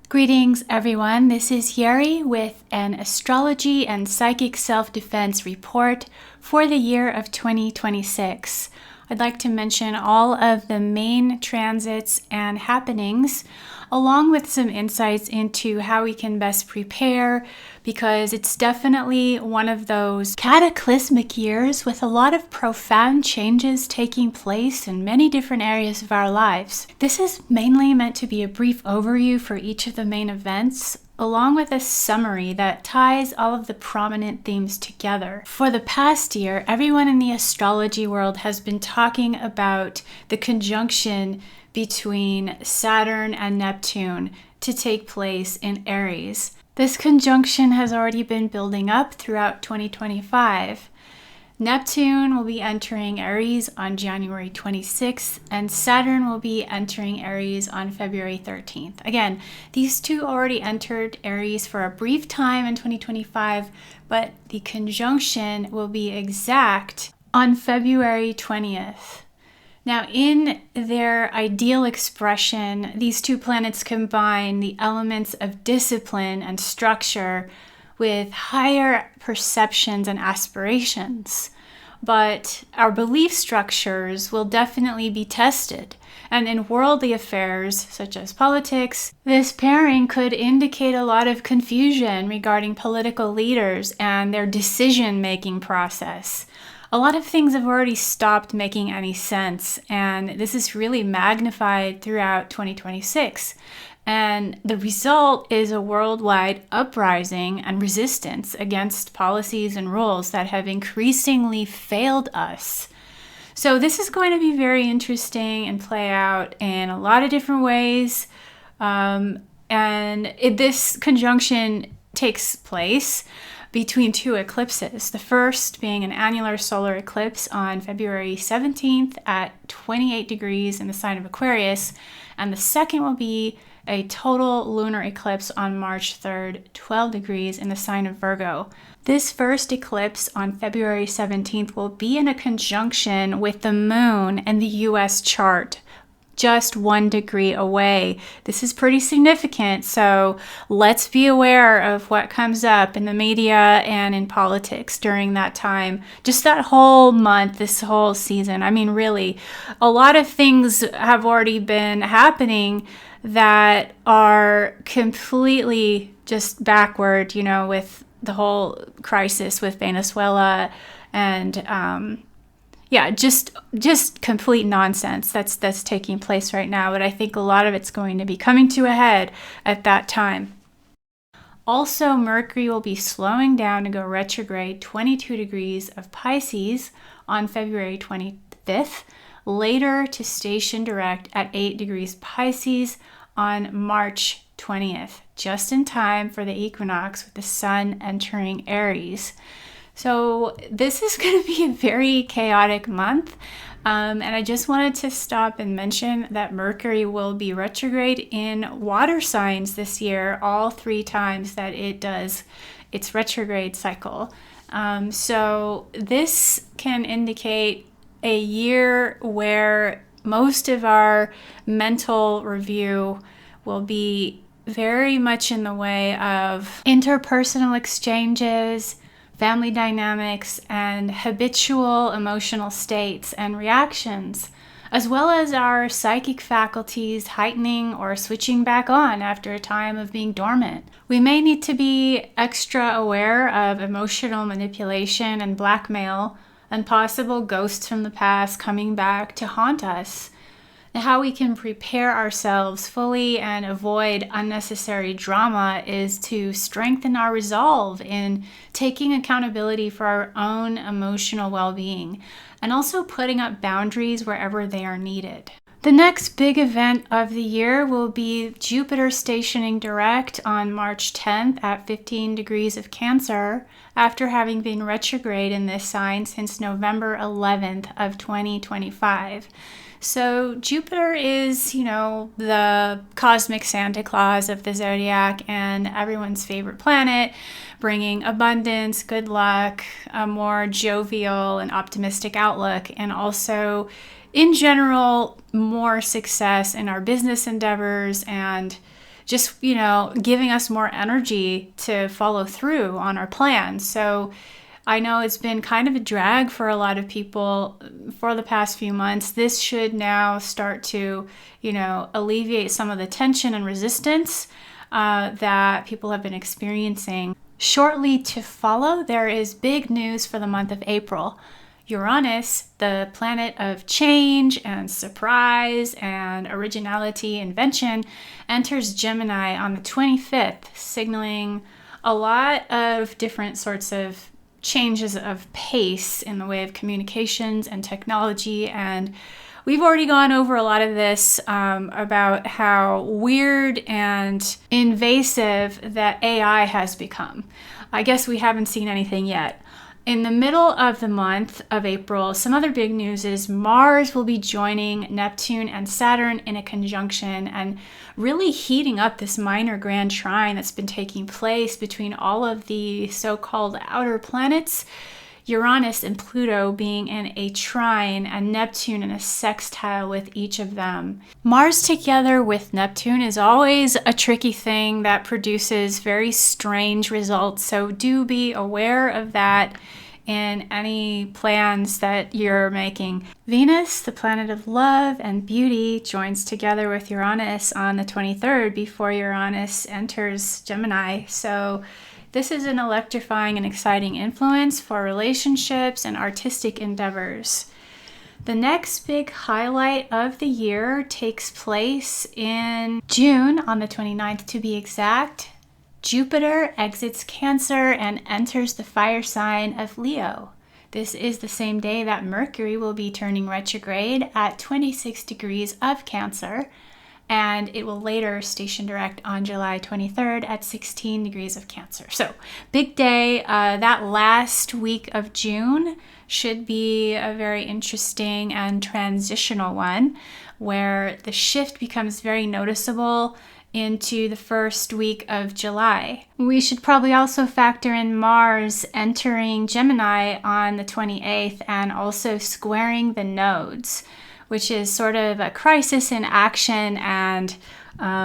Greetings, everyone. This is Yeri with an astrology and psychic self-defense report for the year of 2026. I'd like to mention all of the main transits and happenings, along with some insights into how we can best prepare, because it's definitely one of those cataclysmic years with a lot of profound changes taking place in many different areas of our lives. This is mainly meant to be a brief overview for each of the main events, along with a summary that ties all of the prominent themes together. For the past year, everyone in the astrology world has been talking about the conjunction between Saturn and Neptune to take place in Aries. This conjunction has already been building up throughout 2025. Neptune will be entering Aries on January 26th, and Saturn will be entering Aries on February 13th. Again, these two already entered Aries for a brief time in 2025, but the conjunction will be exact on February 20th. Now, in their ideal expression, these two planets combine the elements of discipline and structure with higher perceptions and aspirations. But our belief structures will definitely be tested. And in worldly affairs, such as politics, this pairing could indicate a lot of confusion regarding political leaders and their decision-making process. A lot of things have already stopped making any sense, and this is really magnified throughout 2026. And the result is a worldwide uprising and resistance against policies and rules that have increasingly failed us. So this is going to be very interesting and play out in a lot of different ways. This conjunction takes place between two eclipses. The first being an annular solar eclipse on February 17th at 28 degrees in the sign of Aquarius, and the second will be a total lunar eclipse on March 3rd, 12 degrees in the sign of Virgo. This first eclipse on February 17th will be in a conjunction with the moon in the US chart, just 1 degree away. This is pretty significant, so let's be aware of what comes up in the media and in politics during that time. Just that whole month, this whole season. I mean, really, a lot of things have already been happening that are completely just backward, with the whole crisis with Venezuela and just complete nonsense that's taking place right now. But I think a lot of it's going to be coming to a head at that time. Also, Mercury will be slowing down to go retrograde 22 degrees of Pisces on February 25th, later to station direct at 8 degrees Pisces on March 20th, just in time for the equinox with the sun entering Aries. So this is going to be a very chaotic month. And I just wanted to stop and mention that Mercury will be retrograde in water signs this year, all 3 times that it does its retrograde cycle. So this can indicate a year where most of our mental review will be very much in the way of interpersonal exchanges, family dynamics, and habitual emotional states and reactions, as well as our psychic faculties heightening or switching back on after a time of being dormant. We may need to be extra aware of emotional manipulation and blackmail and possible ghosts from the past coming back to haunt us. How we can prepare ourselves fully and avoid unnecessary drama is to strengthen our resolve in taking accountability for our own emotional well-being and also putting up boundaries wherever they are needed. The next big event of the year will be Jupiter stationing direct on March 10th at 15 degrees of Cancer after having been retrograde in this sign since November 11th of 2025. So Jupiter is, the cosmic Santa Claus of the zodiac and everyone's favorite planet, bringing abundance, good luck, a more jovial and optimistic outlook, and also, in general, more success in our business endeavors and just, giving us more energy to follow through on our plans. So I know it's been kind of a drag for a lot of people for the past few months. This should now start to, alleviate some of the tension and resistance that people have been experiencing. Shortly to follow, there is big news for the month of April. Uranus, the planet of change and surprise and originality, invention, enters Gemini on the 25th, signaling a lot of different sorts of changes of pace in the way of communications and technology. And we've already gone over a lot of this about how weird and invasive that AI has become. I guess we haven't seen anything yet. In the middle of the month of April, some other big news is Mars will be joining Neptune and Saturn in a conjunction and really heating up this minor grand trine that's been taking place between all of the so-called outer planets, Uranus and Pluto being in a trine and Neptune in a sextile with each of them. Mars together with Neptune is always a tricky thing that produces very strange results, so do be aware of that in any plans that you're making. Venus, the planet of love and beauty, joins together with Uranus on the 23rd before Uranus enters Gemini. So this is an electrifying and exciting influence for relationships and artistic endeavors. The next big highlight of the year takes place in June, on the 29th to be exact. Jupiter exits Cancer and enters the fire sign of Leo. This is the same day that Mercury will be turning retrograde at 26 degrees of Cancer, and it will later station direct on July 23rd at 16 degrees of Cancer. So, big day. That last week of June should be a very interesting and transitional one, where the shift becomes very noticeable into the first week of July. We should probably also factor in Mars entering Gemini on the 28th and also squaring the nodes, which is sort of a crisis in action and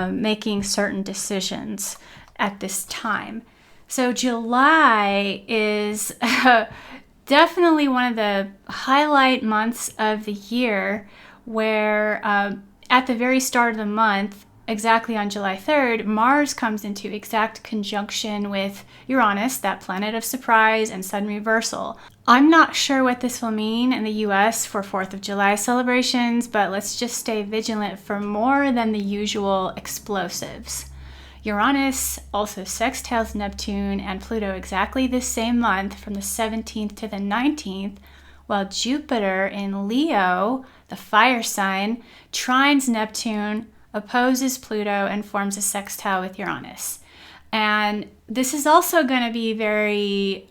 making certain decisions at this time. So July is definitely one of the highlight months of the year, where at the very start of the month, exactly on July 3rd, Mars comes into exact conjunction with Uranus, that planet of surprise and sudden reversal. I'm not sure what this will mean in the US for 4th of July celebrations, but let's just stay vigilant for more than the usual explosives. Uranus also sextiles Neptune and Pluto exactly this same month from the 17th to the 19th, while Jupiter in Leo, the fire sign, trines Neptune, opposes Pluto, and forms a sextile with Uranus. And this is also going to be very,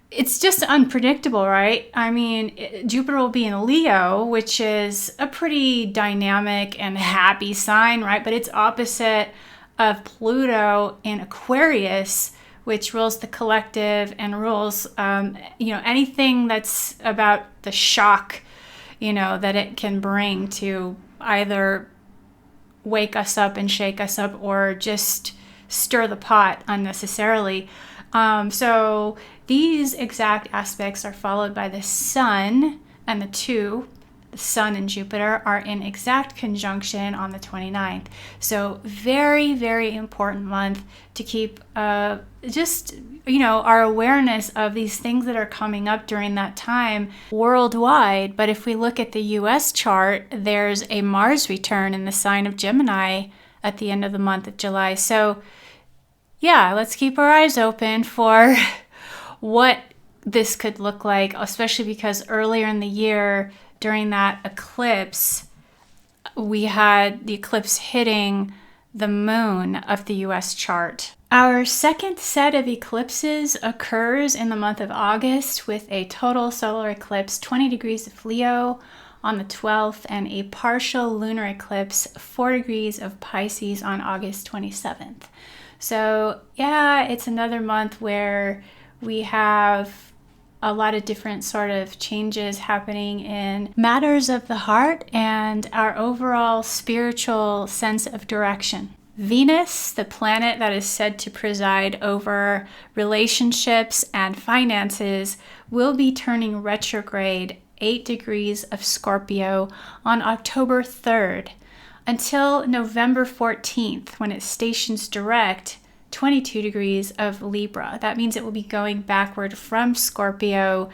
it's just unpredictable, right? I mean, Jupiter will be in Leo, which is a pretty dynamic and happy sign, right? But it's opposite of Pluto in Aquarius, which rules the collective and rules, anything that's about the shock that it can bring to either wake us up and shake us up or just stir the pot unnecessarily. So these exact aspects are followed by the Sun, and the Sun and Jupiter, are in exact conjunction on the 29th. So very, very important month to keep our awareness of these things that are coming up during that time worldwide. But if we look at the US chart, there's a Mars return in the sign of Gemini at the end of the month of July. So yeah, let's keep our eyes open for what this could look like, especially because earlier in the year, during that eclipse, we had the eclipse hitting the moon of the US chart. Our second set of eclipses occurs in the month of August with a total solar eclipse 20 degrees of Leo on the 12th and a partial lunar eclipse 4 degrees of Pisces on August 27th. So yeah, it's another month where we have a lot of different sort of changes happening in matters of the heart and our overall spiritual sense of direction. Venus, the planet that is said to preside over relationships and finances, will be turning retrograde 8 degrees of Scorpio on October 3rd until November 14th, when it stations direct 22 degrees of Libra. That means it will be going backward from Scorpio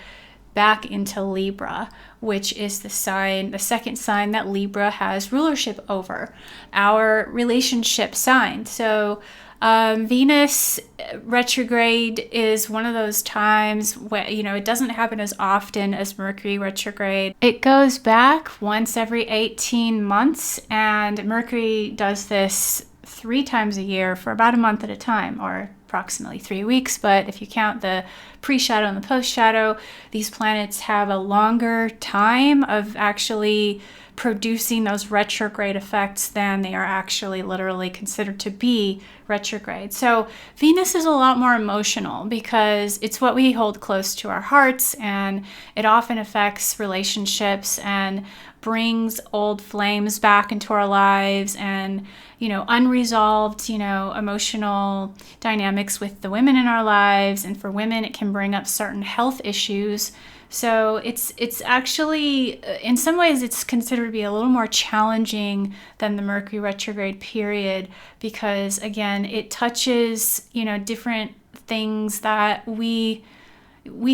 back into Libra, which is the second sign that Libra has rulership over, our relationship sign. So Venus retrograde is one of those times where, it doesn't happen as often as Mercury retrograde. It goes back once every 18 months, and Mercury does this 3 times a year for about a month at a time, or approximately 3 weeks. But if you count the pre-shadow and the post-shadow, these planets have a longer time of actually producing those retrograde effects than they are actually literally considered to be retrograde. So Venus is a lot more emotional because it's what we hold close to our hearts, and it often affects relationships and brings old flames back into our lives, and unresolved emotional dynamics with the women in our lives. And for women, it can bring up certain health issues. So it's actually, in some ways, it's considered to be a little more challenging than the Mercury retrograde period, because again, it touches different things that we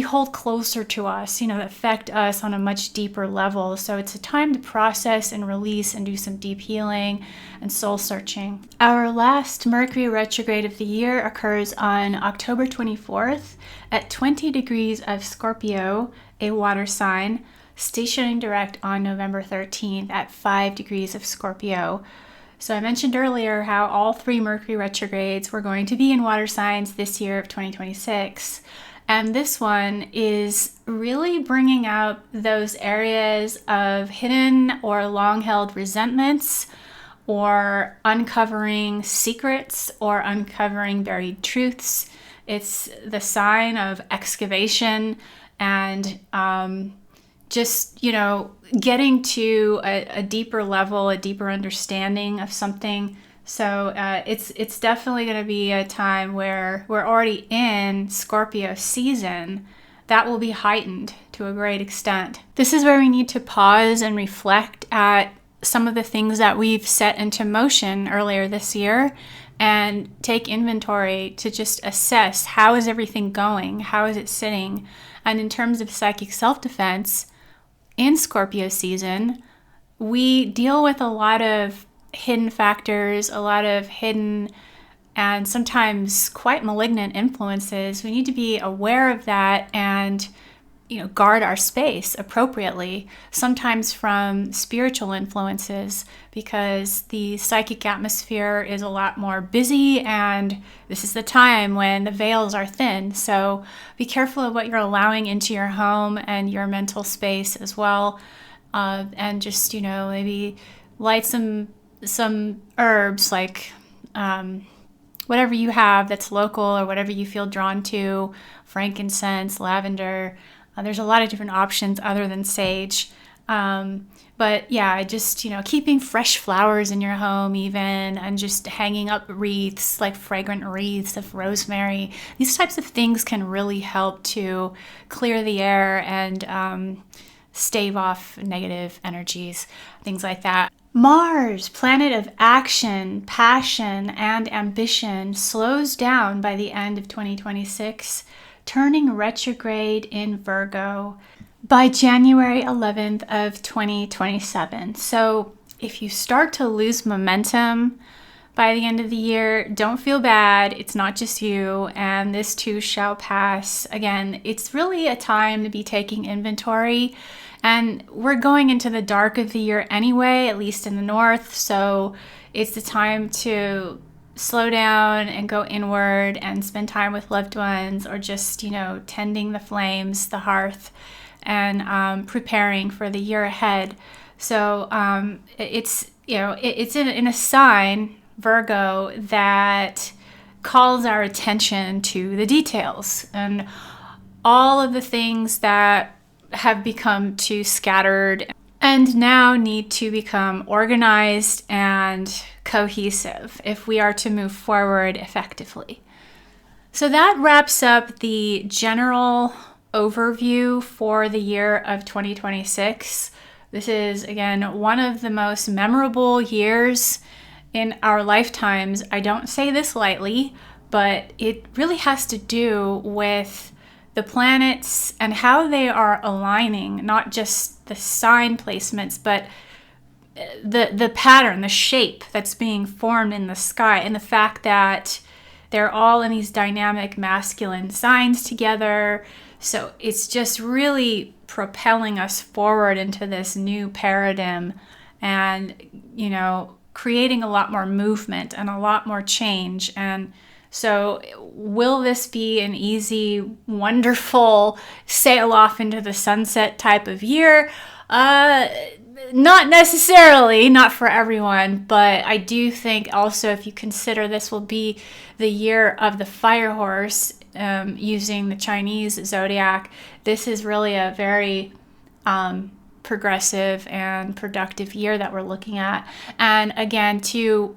hold closer to us, that affect us on a much deeper level. So it's a time to process and release and do some deep healing and soul searching. Our last Mercury retrograde of the year occurs on October 24th at 20 degrees of Scorpio, a water sign, stationing direct on November 13th at 5 degrees of Scorpio. So I mentioned earlier how all 3 Mercury retrogrades were going to be in water signs this year of 2026. And this one is really bringing out those areas of hidden or long-held resentments, or uncovering secrets, or uncovering buried truths. It's the sign of excavation and just, getting to a deeper level, a deeper understanding of something. So it's definitely going to be a time where we're already in Scorpio season. That will be heightened to a great extent. This is where we need to pause and reflect at some of the things that we've set into motion earlier this year, and take inventory to just assess, how is everything going? How is it sitting? And in terms of psychic self-defense, in Scorpio season, we deal with a lot of hidden factors, a lot of hidden and sometimes quite malignant influences. We need to be aware of that and guard our space appropriately, sometimes from spiritual influences, because the psychic atmosphere is a lot more busy, and this is the time when the veils are thin. So be careful of what you're allowing into your home and your mental space as well, and just maybe light some herbs, like whatever you have that's local, or whatever you feel drawn to, frankincense, lavender. There's a lot of different options other than sage. But yeah, just, keeping fresh flowers in your home even, and just hanging up wreaths, like fragrant wreaths of rosemary. These types of things can really help to clear the air and stave off negative energies, things like that. Mars, planet of action, passion, and ambition, slows down by the end of 2026, turning retrograde in Virgo by January 11th of 2027. So if you start to lose momentum by the end of the year, don't feel bad. It's not just you, and this too shall pass. Again, it's really a time to be taking inventory, and we're going into the dark of the year anyway, at least in the north. So it's the time to slow down and go inward and spend time with loved ones, or just, tending the flames, the hearth, and preparing for the year ahead. So it's in a sign, Virgo, that calls our attention to the details. And all of the things that have become too scattered and now need to become organized and cohesive if we are to move forward effectively. So that wraps up the general overview for the year of 2026. This is, again, one of the most memorable years in our lifetimes. I don't say this lightly, but it really has to do with the planets and how they are aligning, not just the sign placements, but the pattern, the shape that's being formed in the sky, and the fact that they're all in these dynamic masculine signs together. So it's just really propelling us forward into this new paradigm and, creating a lot more movement and a lot more change. And so will this be an easy, wonderful sail off into the sunset type of year? Not necessarily, not for everyone, but I do think also, if you consider this will be the year of the fire horse, using the Chinese zodiac, this is really a very progressive and productive year that we're looking at. And again, to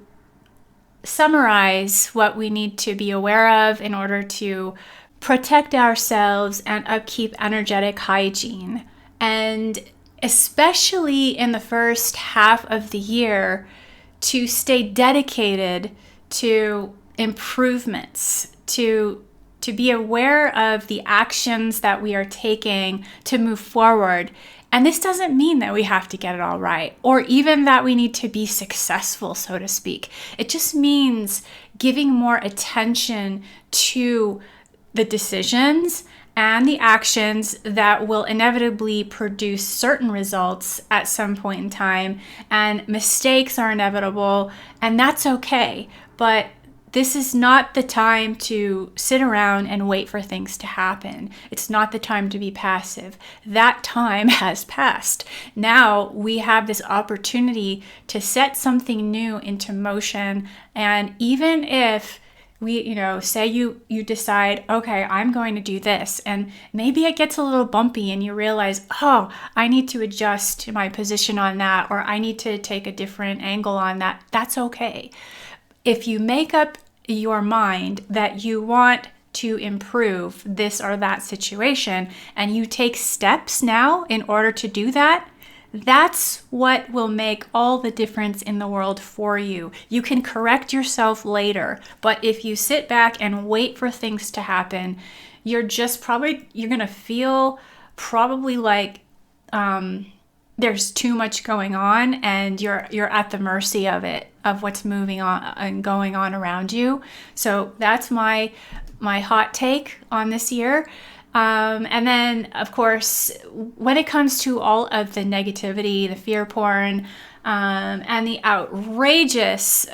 summarize what we need to be aware of in order to protect ourselves and upkeep energetic hygiene, and especially in the first half of the year, to stay dedicated to improvements, to be aware of the actions that we are taking to move forward. And this doesn't mean that we have to get it all right, or even that we need to be successful, so to speak. It just means giving more attention to the decisions and the actions that will inevitably produce certain results at some point in time. And mistakes are inevitable, and that's okay. But this is not the time to sit around and wait for things to happen. It's not the time to be passive. That time has passed. Now we have this opportunity to set something new into motion. And even if we, say you decide, okay, I'm going to do this, and maybe it gets a little bumpy and you realize, oh, I need to adjust my position on that, or I need to take a different angle on that. That's okay. If you make up your mind that you want to improve this or that situation, and you take steps now in order to do that, that's what will make all the difference in the world for you. You can correct yourself later, but if you sit back and wait for things to happen, you're going to feel probably like there's too much going on, and you're at the mercy of it, of what's moving on and going on around you. So that's my hot take on this year. And then, of course, when it comes to all of the negativity, the fear porn, and the outrageous,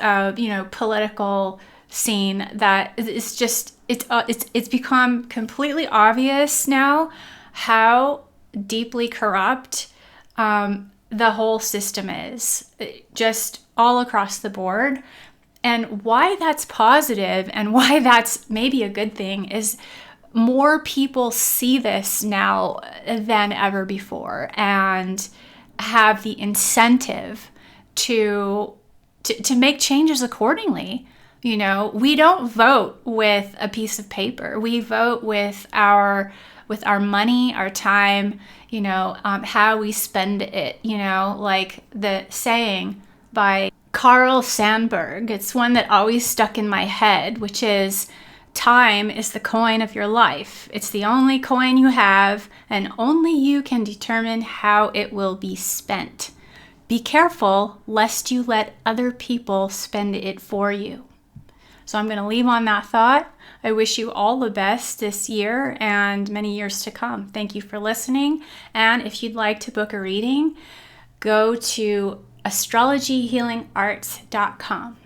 political scene, that is just it's become completely obvious now how deeply corrupt the whole system is, just all across the board. And why that's positive and why that's maybe a good thing is more people see this now than ever before and have the incentive to make changes accordingly. We don't vote with a piece of paper. We vote with our money, our time, how we spend it, like the saying by Carl Sandburg. It's one that always stuck in my head, which is, time is the coin of your life. It's the only coin you have, and only you can determine how it will be spent. Be careful lest you let other people spend it for you. So I'm going to leave on that thought. I wish you all the best this year and many years to come. Thank you for listening. And if you'd like to book a reading, go to astrologyhealingarts.com.